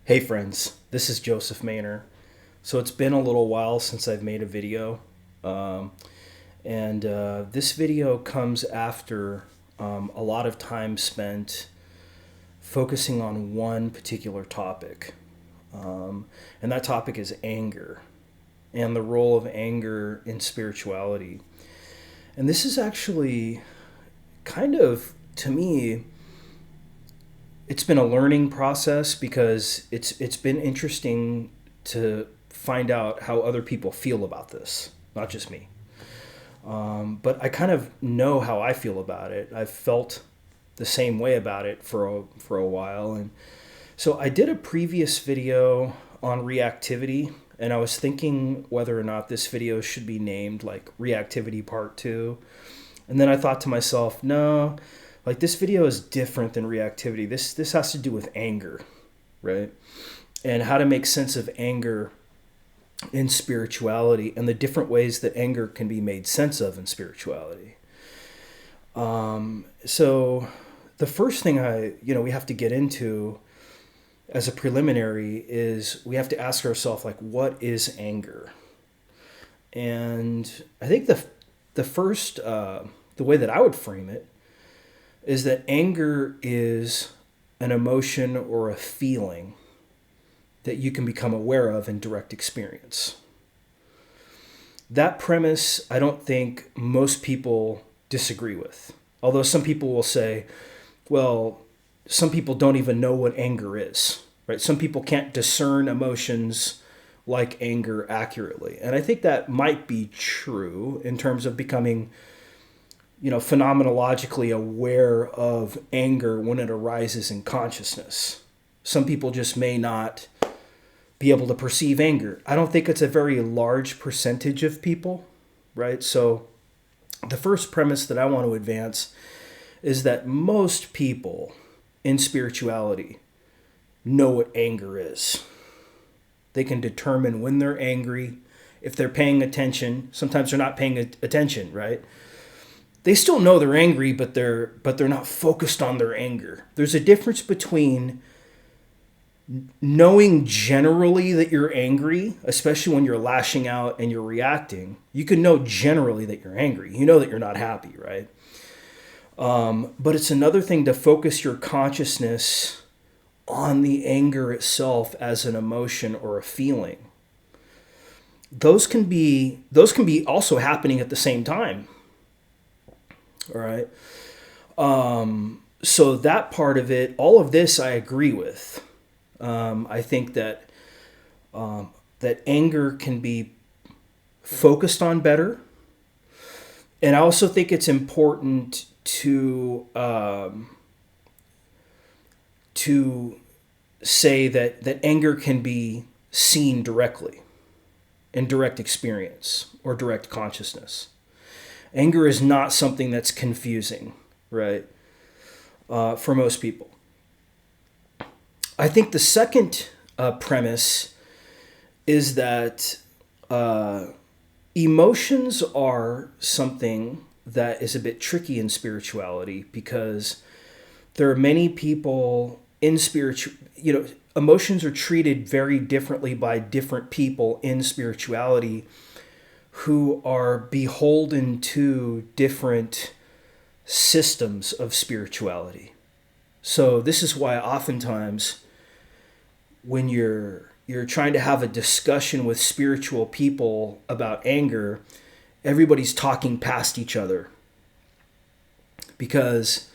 Hey friends, this is Joseph Maynor. So it's been a little while since I've made a video, um, and this video comes after a lot of time spent focusing on one particular topic, and that topic is anger and the role of anger in spirituality. And this is actually kind of, to me, it's been a learning process because it's been interesting to find out how other people feel about this, not just me. But I kind of know how I feel about it. I've felt the same way about it for a while, and so I did a previous video on reactivity, and I was thinking whether or not this video should be named like Reactivity Part 2. And then I thought to myself, no, like this video is different than reactivity. This has to do with anger, right? And how to make sense of anger in spirituality and the different ways that anger can be made sense of in spirituality. So the first thing we have to get into as a preliminary is we have to ask ourselves, like, what is anger? And I think the first the way that I would frame it is that anger is an emotion or a feeling that you can become aware of in direct experience. That premise, I don't think most people disagree with. Although some people will say, well, some people don't even know what anger is, right? Some people can't discern emotions like anger accurately. And I think that might be true in terms of becoming phenomenologically aware of anger when it arises in consciousness. Some people just may not be able to perceive anger. I don't think it's a very large percentage of people, right? So the first premise that I want to advance is that most people in spirituality know what anger is. They can determine when they're angry, if they're paying attention. Sometimes they're not paying attention, right? They still know they're angry, but they're not focused on their anger. There's a difference between knowing generally that you're angry, especially when you're lashing out and you're reacting. You can know generally that you're angry. You know that you're not happy, right? But it's another thing to focus your consciousness on the anger itself as an emotion or a feeling. Those can be also happening at the same time. All right. So that part of it, all of this, I agree with. I think that that anger can be focused on better, and I also think it's important to say that anger can be seen directly in direct experience or direct consciousness. Anger is not something that's confusing, right? For most people. I think the second premise is that emotions are something that is a bit tricky in spirituality because there are many people in emotions are treated very differently by different people in spirituality who are beholden to different systems of spirituality. So this is why oftentimes when you're trying to have a discussion with spiritual people about anger, everybody's talking past each other because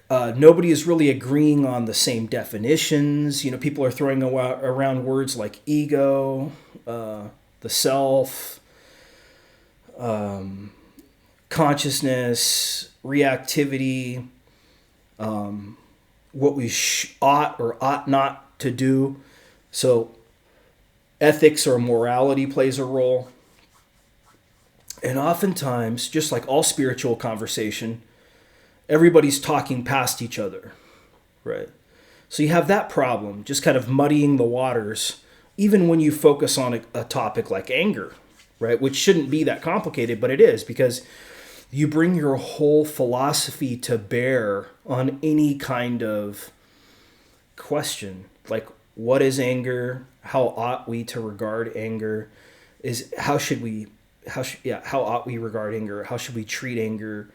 nobody is really agreeing on the same definitions. People are throwing around words like ego, the self, consciousness, reactivity, what we ought or ought not to do. So ethics or morality plays a role. And oftentimes, just like all spiritual conversation, everybody's talking past each other, right? So you have that problem, just kind of muddying the waters, even when you focus on a topic like anger, right? Which shouldn't be that complicated, but it is because you bring your whole philosophy to bear on any kind of question, like, what is anger? How ought we to regard anger? How ought we regard anger? How should we treat anger?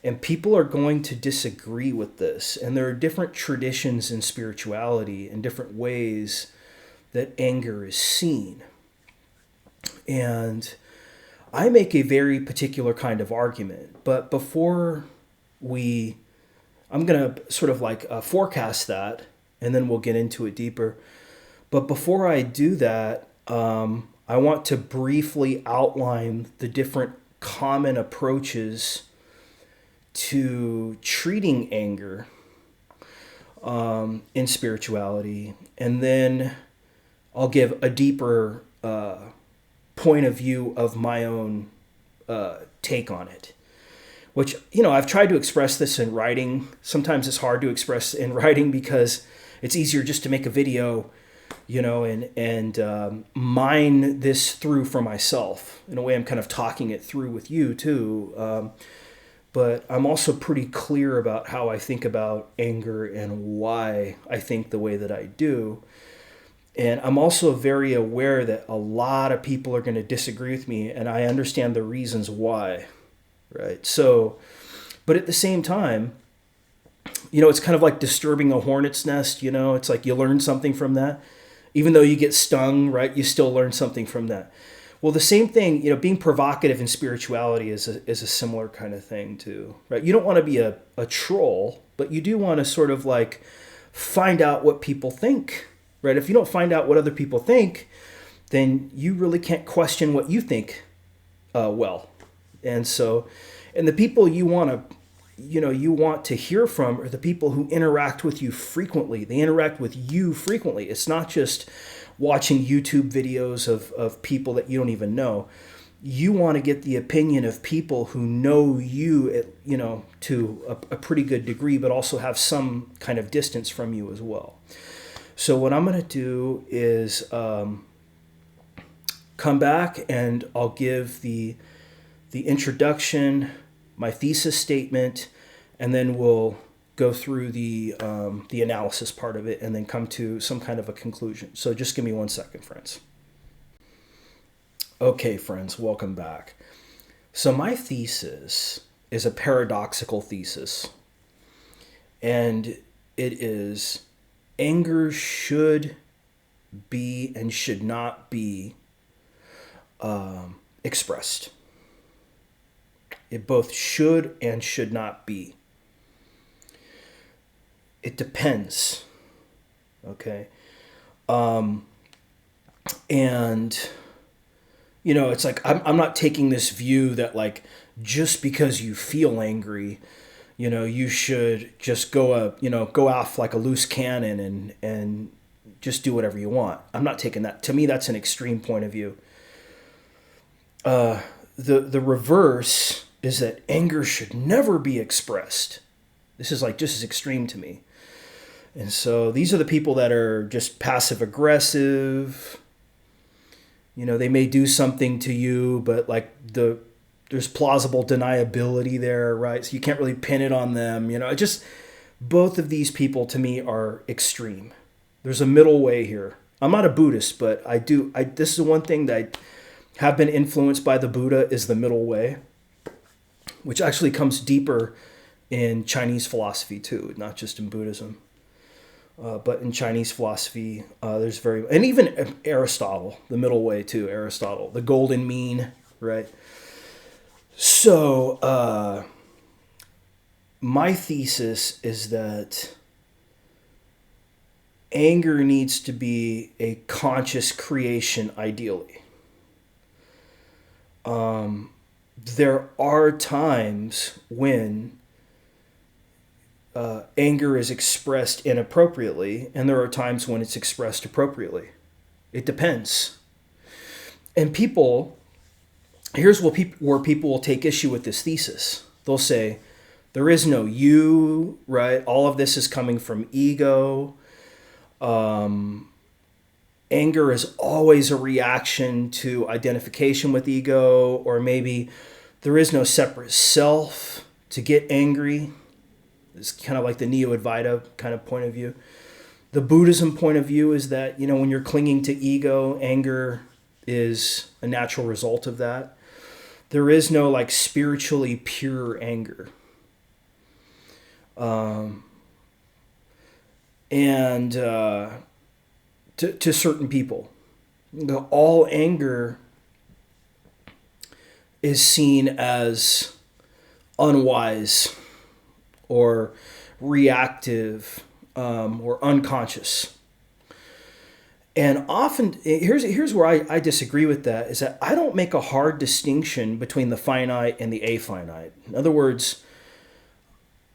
And people are going to disagree with this. And there are different traditions in spirituality and different ways that anger is seen. And I make a very particular kind of argument. But before I'm going to sort of like forecast that, and then we'll get into it deeper. But before I do that, I want to briefly outline the different common approaches to treating anger in spirituality. And then I'll give a deeper point of view of my own take on it. Which, I've tried to express this in writing. Sometimes it's hard to express in writing because it's easier just to make a video, and mine this through for myself. In a way, I'm kind of talking it through with you too. But I'm also pretty clear about how I think about anger and why I think the way that I do. And I'm also very aware that a lot of people are going to disagree with me, and I understand the reasons why, right? So, but at the same time, it's kind of like disturbing a hornet's nest, it's like you learn something from that. Even though you get stung, right, you still learn something from that. Well, the same thing, being provocative in spirituality is a similar kind of thing too, right? You don't want to be a troll, but you do want to sort of like find out what people think, right? If you don't find out what other people think, then you really can't question what you think well. And the people you want to hear from are the people who interact with you frequently. They interact with you frequently. It's not just watching YouTube videos of people that you don't even know. You want to get the opinion of people who know you, to a pretty good degree, but also have some kind of distance from you as well. So what I'm going to do is come back and I'll give the introduction, my thesis statement, and then we'll go through the analysis part of it and then come to some kind of a conclusion. So just give me 1 second, friends. Okay, friends, welcome back. So my thesis is a paradoxical thesis. And it is anger should be and should not be expressed. It both should and should not be. It depends. Okay. And, it's like, I'm not taking this view that like, just because you feel angry, you should just go off like a loose cannon and just do whatever you want. I'm not taking that. To me, that's an extreme point of view. The reverse is that anger should never be expressed. This is like just as extreme to me. And so these are the people that are just passive aggressive. They may do something to you, but like there's plausible deniability there, right? So you can't really pin it on them. Both of these people to me are extreme. There's a middle way here. I'm not a Buddhist, but this is one thing that I have been influenced by the Buddha is the middle way, which actually comes deeper in Chinese philosophy too, not just in Buddhism. But in Chinese philosophy, and even Aristotle, the middle way too, Aristotle, the golden mean, right? So my thesis is that anger needs to be a conscious creation, ideally. There are times when anger is expressed inappropriately, and there are times when it's expressed appropriately. It depends. And here's where people will take issue with this thesis. They'll say, there is no you, right? All of this is coming from ego. Anger is always a reaction to identification with ego, or maybe there is no separate self to get angry. It's kind of like the Neo-Advaita kind of point of view. The Buddhism point of view is that, when you're clinging to ego, anger is a natural result of that. There is no like spiritually pure anger. And to certain people, all anger is seen as unwise or reactive or unconscious. And often, here's where I disagree with that, is that I don't make a hard distinction between the finite and the afinite. In other words,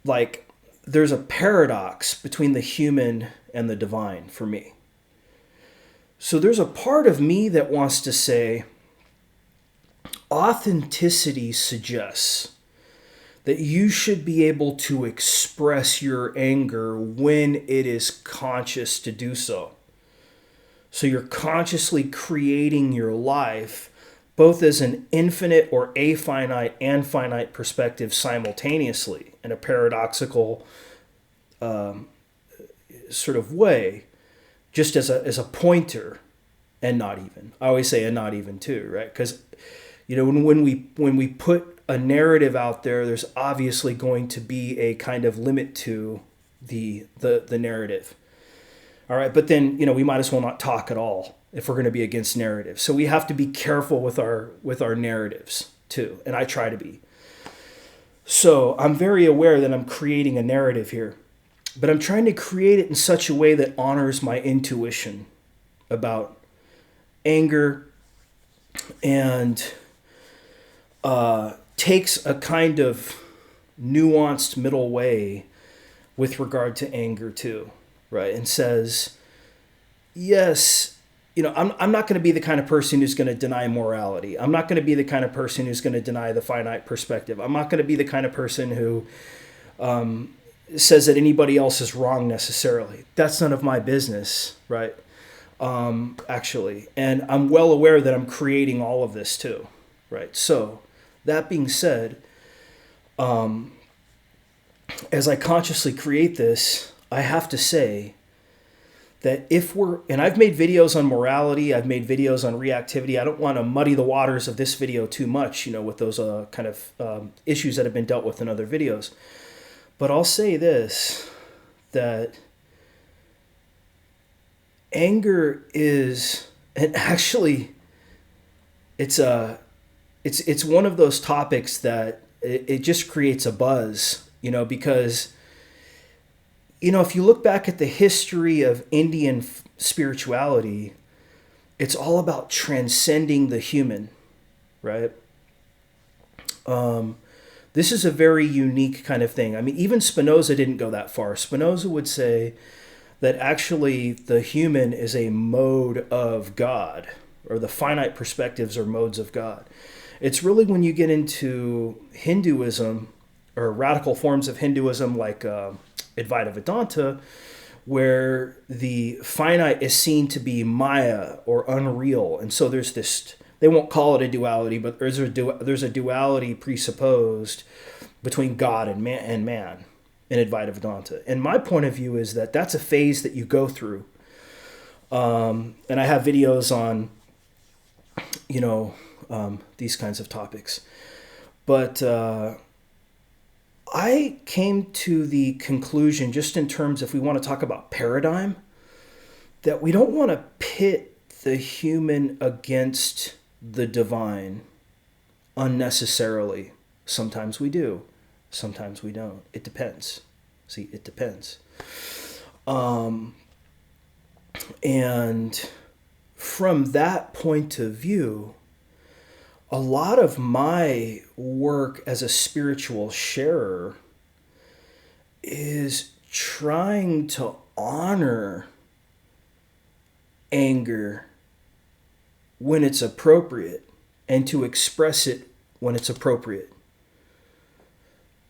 like, there's a paradox between the human and the divine for me. So there's a part of me that wants to say authenticity suggests that you should be able to express your anger when it is conscious to do so. So you're consciously creating your life both as an infinite or afinite and finite perspective simultaneously in a paradoxical sort of way, just as a pointer and not even. I always say and not even too, right? Because when we put a narrative out there, there's obviously going to be a kind of limit to the narrative. All right, but then we might as well not talk at all if we're going to be against narrative. So we have to be careful with our narratives too, and I try to be. So I'm very aware that I'm creating a narrative here, but I'm trying to create it in such a way that honors my intuition about anger and takes a kind of nuanced middle way with regard to anger too, right? And says, yes, I'm not going to be the kind of person who's going to deny morality. I'm not going to be the kind of person who's going to deny the finite perspective. I'm not going to be the kind of person who says that anybody else is wrong necessarily. That's none of my business, right? Actually. And I'm well aware that I'm creating all of this too, right? So that being said, as I consciously create this, I have to say that and I've made videos on morality, I've made videos on reactivity. I don't want to muddy the waters of this video too much, with those kind of issues that have been dealt with in other videos. But I'll say this, that anger is, and actually it's one of those topics that it just creates a buzz, because if you look back at the history of Indian spirituality, it's all about transcending the human, right? This is a very unique kind of thing. I mean, even Spinoza didn't go that far. Spinoza would say that actually the human is a mode of God, or the finite perspectives are modes of God. It's really when you get into Hinduism or radical forms of Hinduism like Advaita Vedanta, where the finite is seen to be Maya or unreal. And so there's this, they won't call it a duality, but there's a duality presupposed between God and man in Advaita Vedanta. And my point of view is that that's a phase that you go through. And I have videos on, these kinds of topics. But I came to the conclusion, just in terms, if we want to talk about paradigm, that we don't want to pit the human against the divine unnecessarily. Sometimes we do, sometimes we don't. It depends. See, it depends. And from that point of view, a lot of my work as a spiritual sharer is trying to honor anger when it's appropriate and to express it when it's appropriate.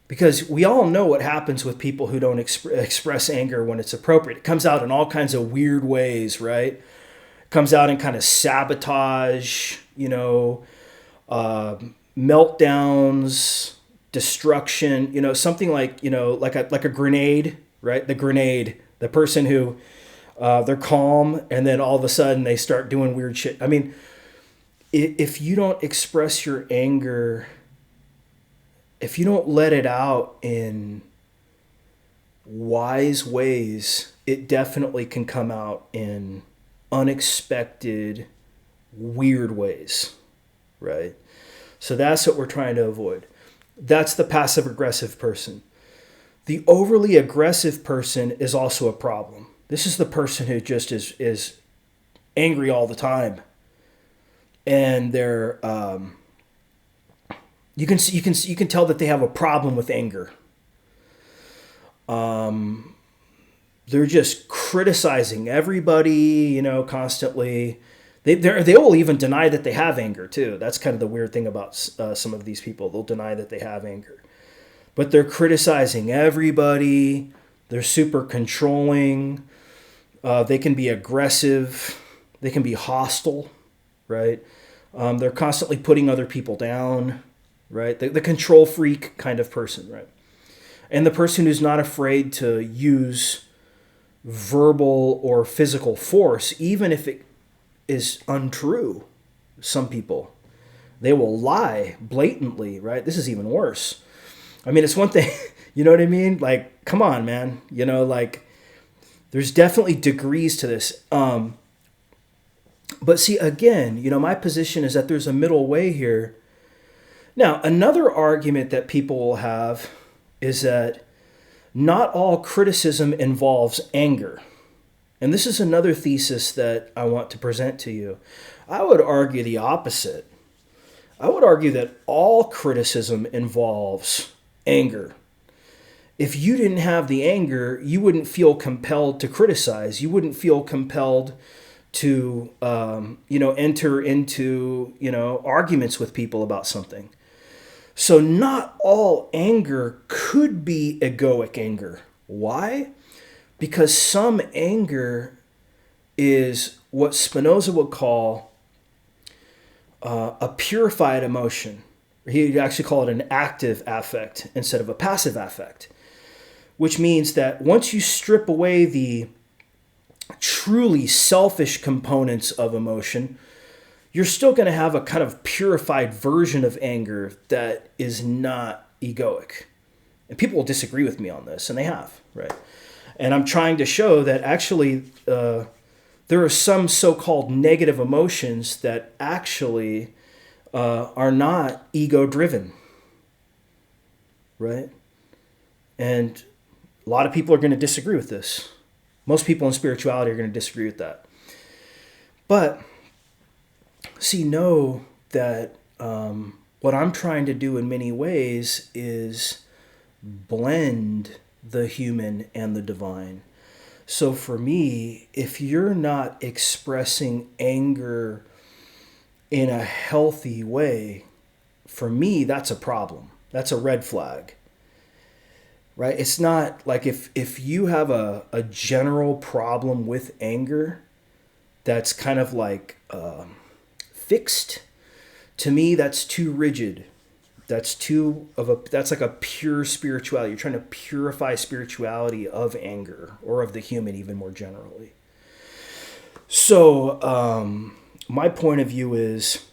Because we all know what happens with people who don't express anger when it's appropriate. It comes out in all kinds of weird ways, right? It comes out in kind of sabotage, meltdowns, destruction, something like, like a grenade, right? The grenade, the person who They're calm, and then all of a sudden they start doing weird shit. I mean, if you don't express your anger, if you don't let it out in wise ways, it definitely can come out in unexpected, weird ways, right? So that's what we're trying to avoid. That's the passive aggressive person. The overly aggressive person is also a problem. This is the person who just is angry all the time, and they're you can tell that they have a problem with anger. They're just criticizing everybody, constantly. They will even deny that they have anger too. That's kind of the weird thing about some of these people. They'll deny that they have anger, but they're criticizing everybody. They're super controlling. They can be aggressive. They can be hostile, right? They're constantly putting other people down, right? The control freak kind of person, right? And the person who's not afraid to use verbal or physical force, even if it is untrue. Some people, they will lie blatantly, right? This is even worse. I mean, it's one thing, you know what I mean? Like, come on, man. Like, there's definitely degrees to this. But see, again, my position is that there's a middle way here. Now, another argument that people will have is that not all criticism involves anger. And this is another thesis that I want to present to you. I would argue the opposite. I would argue that all criticism involves anger. If you didn't have the anger, you wouldn't feel compelled to criticize. You wouldn't feel compelled to, enter into, arguments with people about something. So not all anger could be egoic anger. Why? Because some anger is what Spinoza would call a purified emotion. He'd actually call it an active affect instead of a passive affect, which means that once you strip away the truly selfish components of emotion, you're still going to have a kind of purified version of anger that is not egoic. And people will disagree with me on this, and they have, right? And I'm trying to show that actually there are some so-called negative emotions that actually are not ego-driven, right? And a lot of people are going to disagree with this. Most people in spirituality are going to disagree with that. But see, know that what I'm trying to do in many ways is blend the human and the divine. So for me, if you're not expressing anger in a healthy way, for me, that's a problem. That's a red flag. Right? It's not like if you have a general problem with anger that's kind of like fixed, to me, that's too rigid. That's like a pure spirituality. You're trying to purify spirituality of anger or of the human even more generally. So my point of view is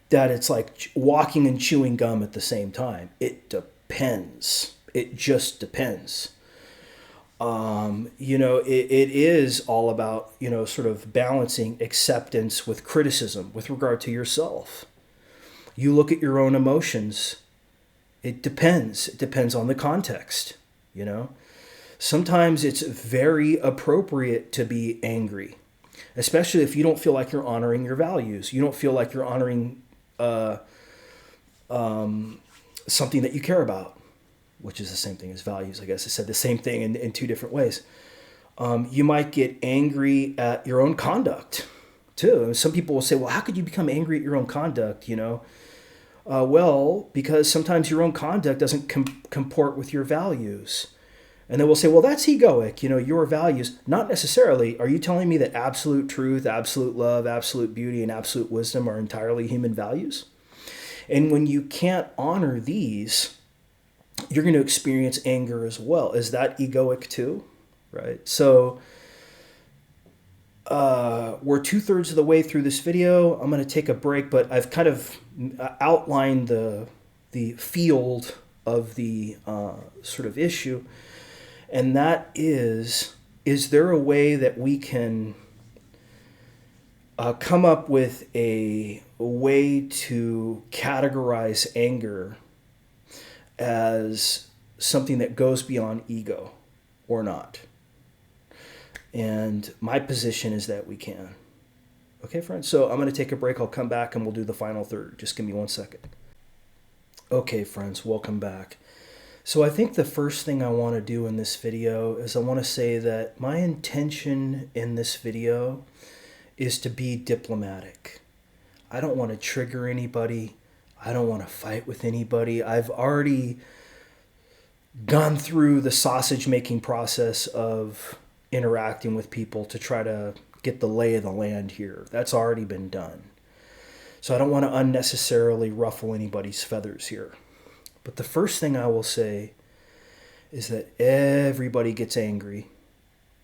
that it's like walking and chewing gum at the same time. It depends. It just depends. It is all about, sort of balancing acceptance with criticism with regard to yourself. You look at your own emotions. It depends. It depends on the context, Sometimes it's very appropriate to be angry, especially if you don't feel like you're honoring your values. You don't feel like you're honoring something that you care about, which is the same thing as values. I guess I said the same thing in two different ways. You might get angry at your own conduct, too. And some people will say, well, how could you become angry at your own conduct, Well, because sometimes your own conduct doesn't comport with your values. And then we'll say, well, that's egoic, your values. Not necessarily. Are you telling me that absolute truth, absolute love, absolute beauty, and absolute wisdom are entirely human values? And when you can't honor these, you're going to experience anger as well. Is that egoic too? Right? So we're 2/3 of the way through this video. I'm going to take a break, but I've kind of outlined the field of the sort of issue, and that is there a way that we can come up with a way to categorize anger as something that goes beyond ego or not? And my position is that we can. Okay, friends? So I'm going to take a break. I'll come back and we'll do the final third. Just give me 1 second. Okay, friends, welcome back. So I think the first thing I want to do in this video is I want to say that my intention in this video is to be diplomatic. I don't want to trigger anybody. I don't want to fight with anybody. I've already gone through the sausage making process of interacting with people to try to get the lay of the land here. That's already been done. So I don't want to unnecessarily ruffle anybody's feathers here. But the first thing I will say is that everybody gets angry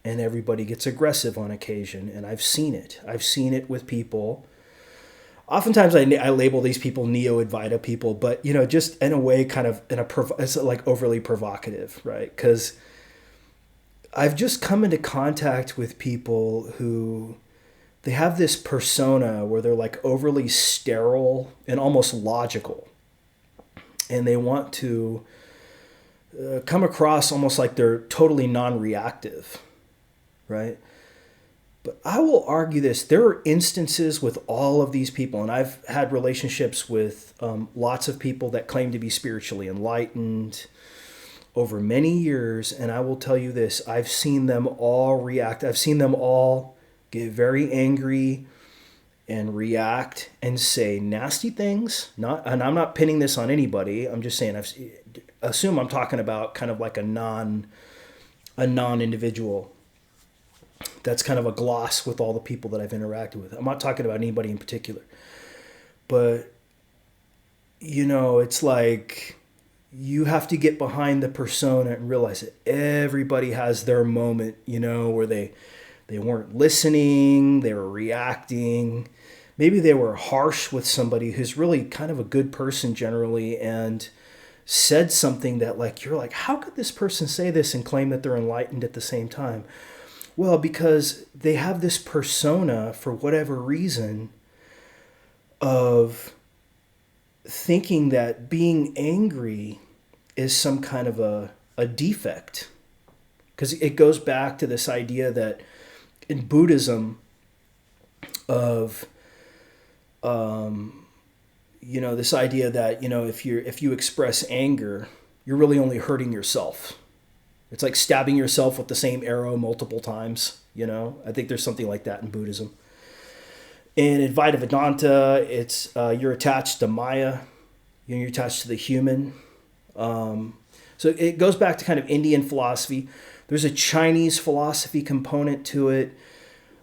and everybody gets aggressive on occasion. And I've seen it. I've seen it with people. Oftentimes I label these people neo-Advaita people, but just in a way, kind of it's like overly provocative, right? Because I've just come into contact with people who they have this persona where they're like overly sterile and almost logical. And they want to come across almost like they're totally non-reactive, right? But I will argue this. There are instances with all of these people, and I've had relationships with lots of people that claim to be spiritually enlightened over many years, and I will tell you this. I've seen them all react. I've seen them all get very angry and react and say nasty things. And I'm not pinning this on anybody. I'm just saying, assume I'm talking about kind of like a non-individual. That's kind of a gloss with all the people that I've interacted with. I'm not talking about anybody in particular. But, it's like you have to get behind the persona and realize that everybody has their moment, where they weren't listening, they were reacting. Maybe they were harsh with somebody who's really kind of a good person generally and said something that you're like, how could this person say this and claim that they're enlightened at the same time? Well, because they have this persona, for whatever reason, of thinking that being angry is some kind of a defect. Because it goes back to this idea that in Buddhism of, this idea that, if you express anger, you're really only hurting yourself. It's like stabbing yourself with the same arrow multiple times, I think there's something like that in Buddhism. In Advaita Vedanta, it's you're attached to Maya, you're attached to the human. So it goes back to kind of Indian philosophy. There's a Chinese philosophy component to it,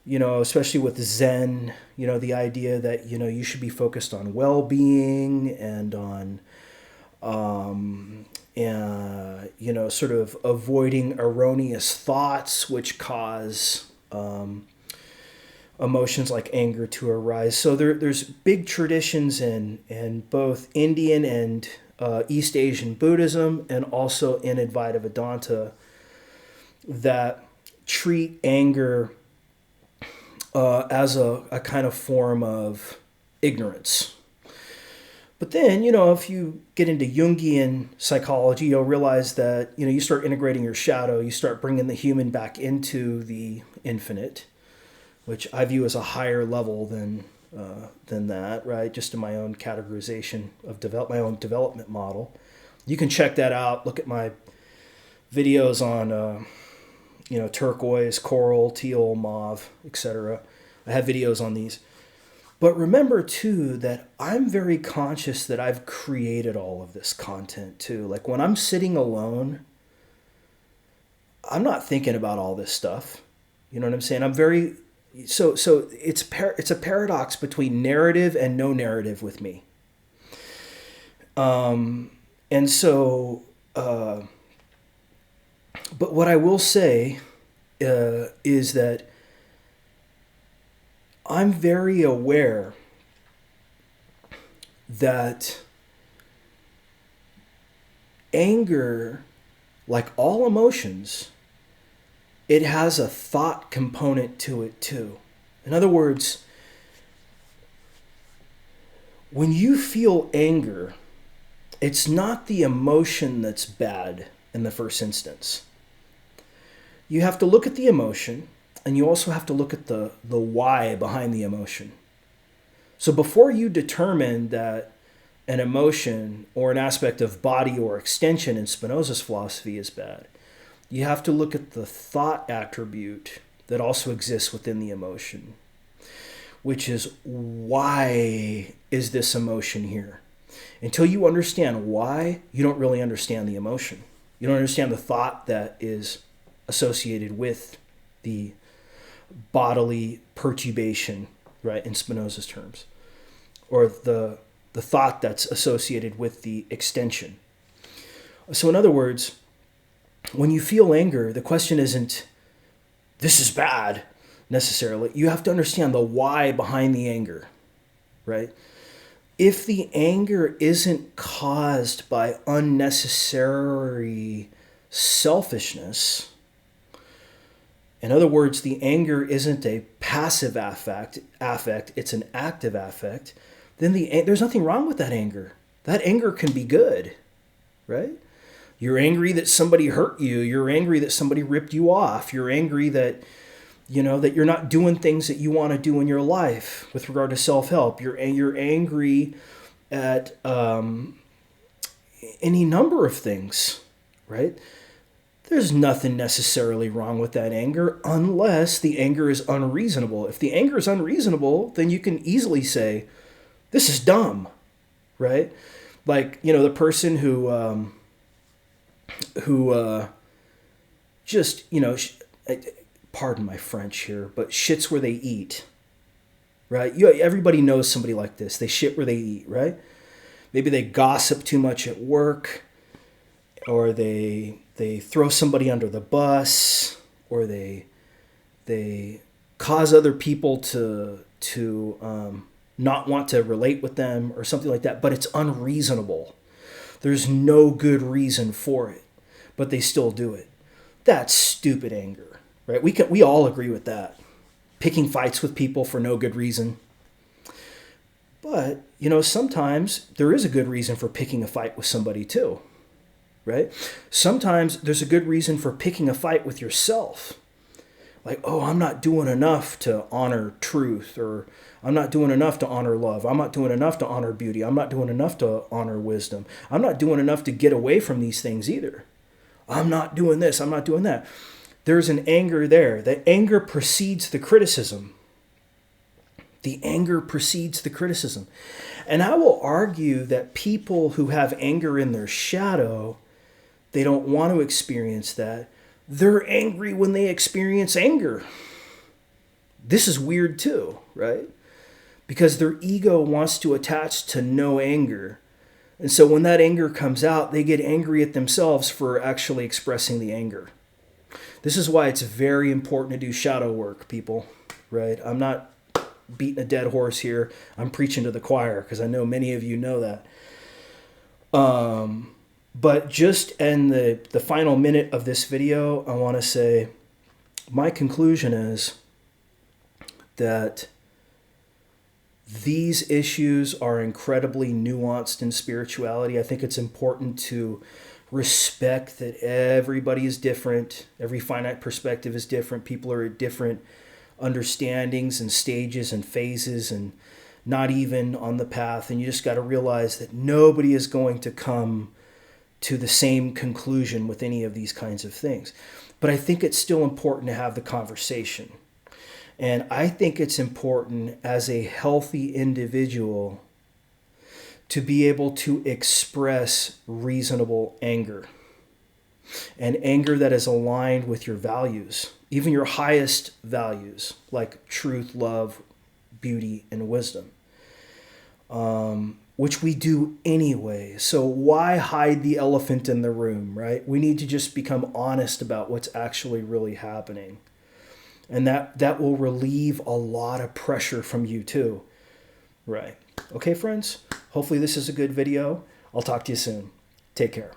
especially with Zen, the idea that, you should be focused on well-being and on sort of avoiding erroneous thoughts, which cause emotions like anger to arise. So there's big traditions in both Indian and East Asian Buddhism, and also in Advaita Vedanta, that treat anger as a kind of form of ignorance. But then, if you get into Jungian psychology, you'll realize that, you start integrating your shadow, you start bringing the human back into the infinite, which I view as a higher level than that, right? Just in my own categorization of my own development model. You can check that out. Look at my videos on, turquoise, coral, teal, mauve, etc. I have videos on these. But remember, too, that I'm very conscious that I've created all of this content, too. Like, when I'm sitting alone, I'm not thinking about all this stuff. You know what I'm saying? I'm very... So it's a paradox between narrative and no narrative with me. But what I will say is that I'm very aware that anger, like all emotions, it has a thought component to it too. In other words, when you feel anger, it's not the emotion that's bad in the first instance. You have to look at the emotion, and you also have to look at the why behind the emotion. So before you determine that an emotion or an aspect of body or extension in Spinoza's philosophy is bad, you have to look at the thought attribute that also exists within the emotion, which is, why is this emotion here? Until you understand why, you don't really understand the emotion. You don't understand the thought that is associated with the bodily perturbation, right, in Spinoza's terms, or the thought that's associated with the extension. So in other words, when you feel anger, the question isn't, this is bad, necessarily. You have to understand the why behind the anger, right? If the anger isn't caused by unnecessary selfishness, in other words, the anger isn't a passive affect, it's an active affect, then there's nothing wrong with that anger. That anger can be good, right? You're angry that somebody hurt you. You're angry that somebody ripped you off. You're angry that, that you're not doing things that you want to do in your life with regard to self-help. You're angry at any number of things, right? There's nothing necessarily wrong with that anger unless the anger is unreasonable. If the anger is unreasonable, then you can easily say, this is dumb, right? Like, the person who just, pardon my French here, but shits where they eat, right? Everybody knows somebody like this. They shit where they eat, right? Maybe they gossip too much at work, or they throw somebody under the bus, or they cause other people to not want to relate with them or something like that, but it's unreasonable. There's no good reason for it, but they still do it. That's stupid anger, right? We all agree with that. Picking fights with people for no good reason. But, sometimes there is a good reason for picking a fight with somebody too, right? Sometimes there's a good reason for picking a fight with yourself. Like, oh, I'm not doing enough to honor truth, or I'm not doing enough to honor love. I'm not doing enough to honor beauty. I'm not doing enough to honor wisdom. I'm not doing enough to get away from these things either. I'm not doing this. I'm not doing that. There's an anger there. The anger precedes the criticism. The anger precedes the criticism. And I will argue that people who have anger in their shadow, they don't want to experience that. They're angry when they experience anger. This is weird too, right? Because their ego wants to attach to no anger. And so when that anger comes out, they get angry at themselves for actually expressing the anger. This is why it's very important to do shadow work, people, right? I'm not beating a dead horse here. I'm preaching to the choir because I know many of you know that. But just in the final minute of this video, I want to say my conclusion is that these issues are incredibly nuanced in spirituality. I think it's important to respect that everybody is different. Every finite perspective is different. People are at different understandings and stages and phases and not even on the path. And you just got to realize that nobody is going to come to the same conclusion with any of these kinds of things. But I think it's still important to have the conversation. And I think it's important as a healthy individual to be able to express reasonable anger. And anger that is aligned with your values, even your highest values, like truth, love, beauty, and wisdom. Which we do anyway. So why hide the elephant in the room, right? We need to just become honest about what's actually really happening. And that will relieve a lot of pressure from you too. Right. Okay, friends? Hopefully this is a good video. I'll talk to you soon. Take care.